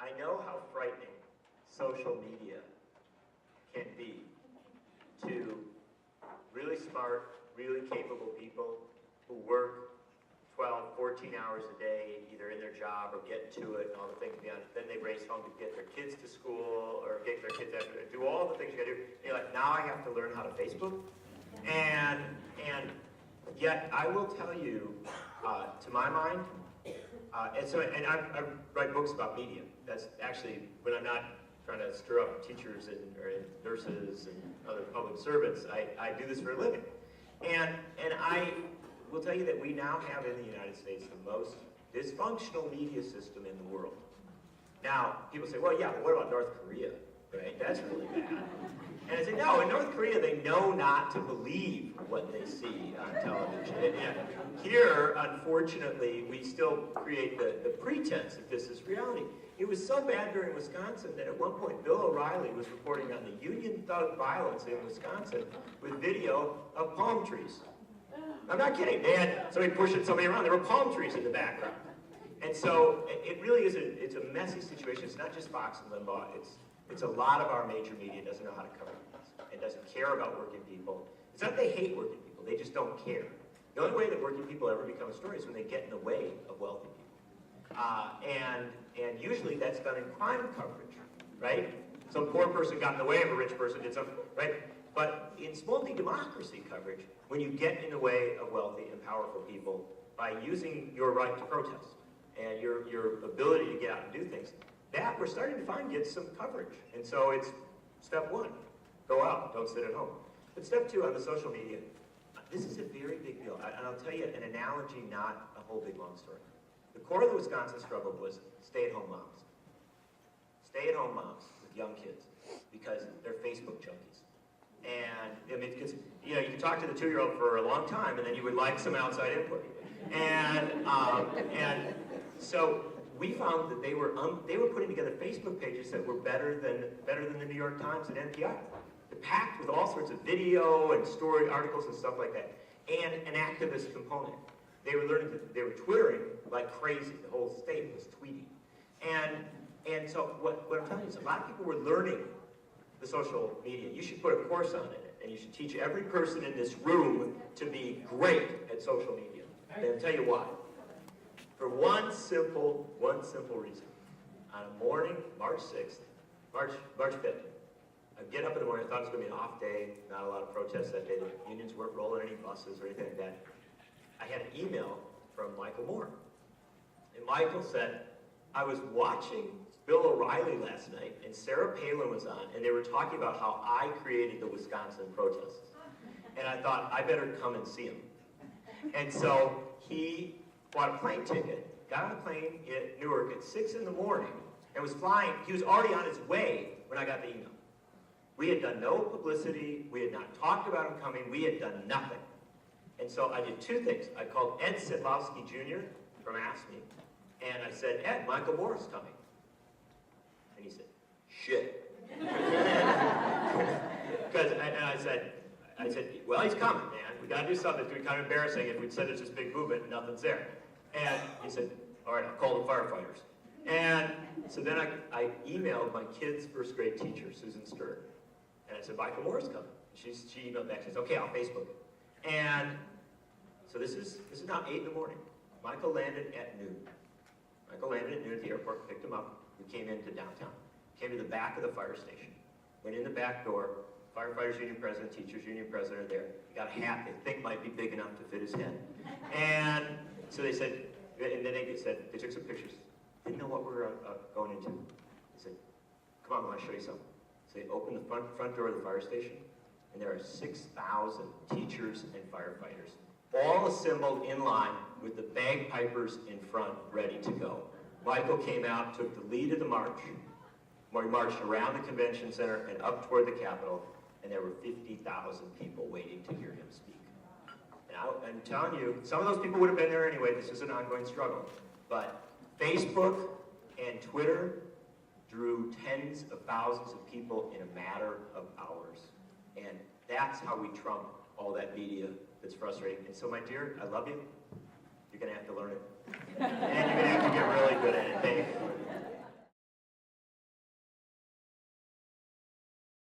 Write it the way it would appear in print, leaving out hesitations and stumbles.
I know how frightening social media can be to really smart, really capable people who work 12, 14 hours a day, either in their job or get to it and all the things beyond it. Then they race home to get their kids to school or get their kids after, do all the things you gotta do. And you're like, now I have to learn how to Facebook? And yet I will tell you, to my mind, and I write books about media. That's actually, when I'm not trying to stir up teachers or nurses and other public servants, I do this for a living. And I will tell you that we now have in the United States the most dysfunctional media system in the world. Now, people say, well, yeah, but what about North Korea, right? That's really bad. And I say, no, in North Korea, they know not to believe what they see on television. And here, unfortunately, we still create the pretense that this is reality. It was so bad during Wisconsin that at one point, Bill O'Reilly was reporting on the Union thug violence in Wisconsin with video of palm trees. I'm not kidding. They had somebody pushing somebody around. There were palm trees in the background. And so it really is it's a messy situation. It's not just Fox and Limbaugh. It's a lot of our major media doesn't know how to cover this. It doesn't care about working people. It's not that they hate working people. They just don't care. The only way that working people ever become a story is when they get in the way of wealthy people. And usually that's done in crime coverage, right? Some poor person got in the way of a rich person, did something, right? But in small d democracy coverage, when you get in the way of wealthy and powerful people by using your right to protest and your ability to get out and do things, that we're starting to find gets some coverage. And so it's step one, go out, don't sit at home. But step two on the social media, this is a very big deal. And I'll tell you an analogy, not a whole big long story. The core of the Wisconsin struggle was stay-at-home moms. Stay-at-home moms with young kids because they're Facebook junkies. And I mean, because you can talk to the 2-year-old for a long time, and then you would like some outside input. And so we found that they were putting together Facebook pages that were better than the New York Times and NPR. They're packed with all sorts of video and story articles and stuff like that, and an activist component. They were twittering like crazy. The whole state was tweeting, and so what I'm telling you is a lot of people were learning the social media. You should put a course on it, and you should teach every person in this room to be great at social media. And I'll tell you why. For one simple reason. On a morning, March 5th, I get up in the morning, I thought it was going to be an off day, not a lot of protests that day, the unions weren't rolling any buses or anything like that. I had an email from Michael Moore. And Michael said, I was watching Bill O'Reilly last night, and Sarah Palin was on, and they were talking about how I created the Wisconsin protests. And I thought, I better come and see him. And so he bought a plane ticket, got on a plane at Newark at 6 in the morning, and was flying. He was already on his way when I got the email. We had done no publicity. We had not talked about him coming. We had done nothing. And so I did two things. I called Ed Sitlowski Jr. from ASME, and I said, Ed, Michael Moore is coming. And he said, shit. I said, well, he's coming, man. We got to do something. It's going to be kind of embarrassing if we'd said it's this big movement and nothing's there. And he said, all right, I'll call the firefighters. And so then I emailed my kid's first grade teacher, Susan Stern. And I said, Michael Moore's coming. She emailed back, she says, okay, I'll Facebook it. And so this is now 8 in the morning. Michael landed at noon. At the airport, picked him up. We came into downtown. Came to the back of the fire station. Went in the back door. Firefighters Union President, Teachers Union President are there. He got a hat they think might be big enough to fit his head. And so they said, and then they took some pictures. Didn't know what we were going into. They said, come on, I want to show you something. So they opened the front door of the fire station, and there are 6,000 teachers and firefighters, all assembled in line with the bagpipers in front, ready to go. Michael came out, took the lead of the march. We marched around the convention center and up toward the Capitol, and there were 50,000 people waiting to hear him speak. And I'm telling you, some of those people would have been there anyway. This is an ongoing struggle. But Facebook and Twitter drew tens of thousands of people in a matter of hours. And that's how we trump all that media that's frustrating. And so, my dear, I love you.